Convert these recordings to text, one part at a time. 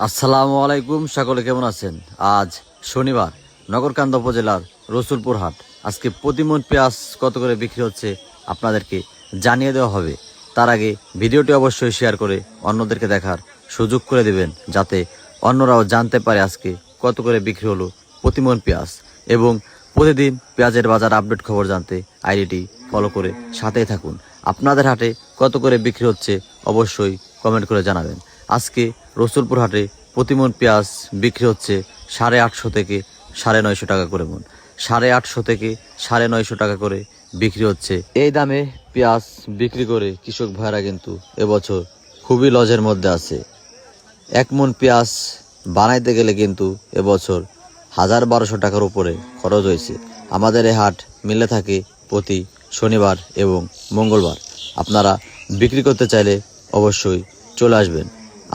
আসসালামু আলাইকুম, সকলে কেমন আছেন? আজ শনিবার, নগরকান্দা উপজেলার রসুলপুর হাট। আজকে প্রতিমন পেঁয়াজ কত করে বিক্রি হচ্ছে আপনাদেরকে জানিয়ে দেওয়া হবে। তার আগে ভিডিওটি অবশ্যই শেয়ার করে অন্যদেরকে দেখার সুযোগ করে দেবেন, যাতে অন্যরাও জানতে পারে আজকে কত করে বিক্রি হলো প্রতিমন পেঁয়াজ। এবং প্রতিদিন পেঁয়াজের বাজার আপডেট খবর জানতে আইডিটি ফলো করে সাথেই থাকুন। আপনাদের হাটে কত করে বিক্রি হচ্ছে অবশ্যই কমেন্ট করে জানাবেন। আজকে রসুলপুর হাটে প্রতিমন পেঁয়াজ বিক্রি হচ্ছে 850 থেকে 950 টাকা করে মন। 850 থেকে 950 টাকা করে বিক্রি হচ্ছে। এই দামে পেঁয়াজ বিক্রি করে কৃষক ভাইরা কিন্তু এবছর খুবই লজের মধ্যে আছে। 1 মন পেঁয়াজ বানাইতে গেলে কিন্তু এবছর 1200 টাকার উপরে খরচ হয়েছে। আমাদের এই হাট মিলে থাকে প্রতি শনিবার এবং মঙ্গলবার। আপনারা বিক্রি করতে চাইলে অবশ্যই চলে আসবেন।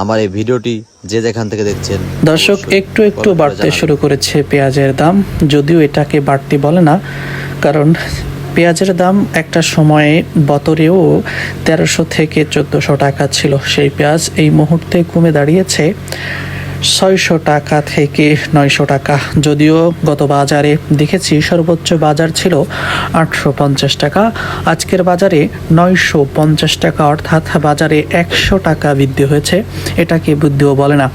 আমার এই ভিডিওটি যে যেখান থেকে দেখছেন, দর্শক একটু একটু বাড়তে শুরু করেছে পেঁয়াজের দাম, যদিও এটাকে বাড়তি বলে না, কারণ পেঁয়াজের দাম একটা সময়ে বছরেও 1300 থেকে 1400 টাকা ছিল। সেই পেঁয়াজ এই মুহূর্তে কমে দাঁড়িয়েছে 600 টাকা থেকে 900 টাকা। যদিও গত বাজারে দেখেছি সর্বোচ্চ বাজার ছিল 850 টাকা, আজকের বাজারে 950 টাকা, অর্থাৎ বাজারে 100 টাকা বৃদ্ধি হয়েছে। এটাকে বুদ্ধিও বলে না।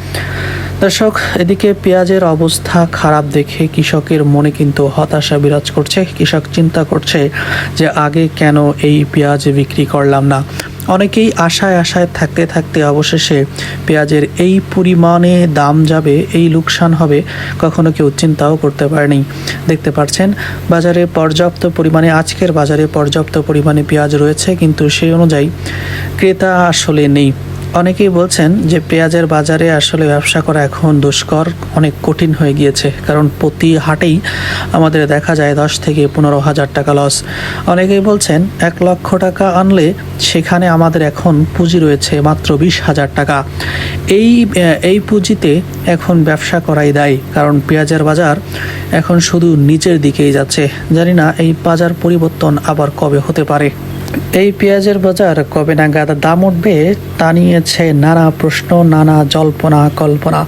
দর্শক, এদিকে পেঁয়াজের অবস্থা খারাপ দেখে কৃষকের মনে কিন্তু হতাশা বিরাজ করছে। কৃষক চিন্তা করছে যে আগে কেন এই পেঁয়াজ বিক্রি করলাম না। অনেকেই আশায় থাকতে থাকতে অবশেষে পেঁয়াজের এই পরিমাণে দাম যাবে, এই লোকসান হবে, কখনো কেউ চিন্তাও করতে পারেনি। দেখতে পাচ্ছেন বাজারে পর্যাপ্ত পরিমাণে, আজকের বাজারে পর্যাপ্ত পরিমাণে পেঁয়াজ রয়েছে, কিন্তু সেই অনুযায়ী ক্রেতা আসলে নেই। অনেকেই বলছেন যে পেঁয়াজের বাজারে আসলে ব্যবসা করা এখন দুষ্কর, অনেক কঠিন হয়ে গিয়েছে, কারণ প্রতি হাটেই আমাদের দেখা যায় 10 থেকে 15,000 টাকা লস। অনেকেই বলছেন 1 লক্ষ টাকা আনলে সেখানে আমাদের এখন পুঁজি রয়েছে মাত্র 20,000 টাকা। এই পুঁজিতে এখন ব্যবসা করাই দায়, কারণ পেঁয়াজের বাজার এখন শুধু নিচের দিকেই যাচ্ছে। জানি না এই বাজার পরিবর্তন আবার কবে হতে পারে। এই পেঁয়াজের বাজার কবে নাগাদ দাম উঠবে তা নিয়েছে নানা প্রশ্ন, নানা জল্পনা কল্পনা।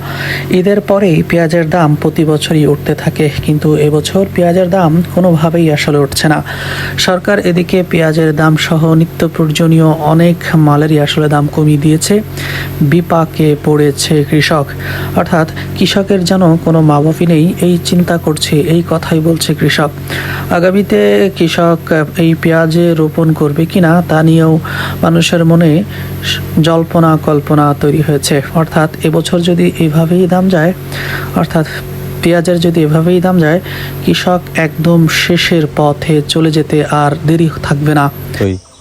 ঈদের পরেই পেঁয়াজের দাম প্রতি বছরই উঠতে থাকে, কিন্তু এবছর পেঁয়াজের দাম কোনোভাবেই আসলে উঠছে না। সরকার এদিকে পেঁয়াজের দাম সহ নিত্য প্রয়োজনীয় অনেক মালেরই আসলে দাম কমিয়ে দিয়েছে। বিপাকে পড়েছে কৃষক, অর্থাৎ কৃষকের যেন কোনো মাবাফি নেই, এই চিন্তা করছে, এই কথাই বলছে কৃষক। আগামীতে কৃষক এই পেঁয়াজে রোপণ করবে কিনা তা নিয়েও মানুষের মনে জল্পনা কল্পনা তৈরি হয়েছে। অর্থাৎ এবছর যদি এইভাবেই দাম যায়, অর্থাৎ পেঁয়াজের যদি এভাবেই দাম যায়, কৃষক একদম শেষের পথে চলে যেতে আর দেরি থাকবে না।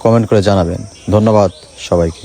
কমেন্ট করে জানাবেন। ধন্যবাদ সবাইকে।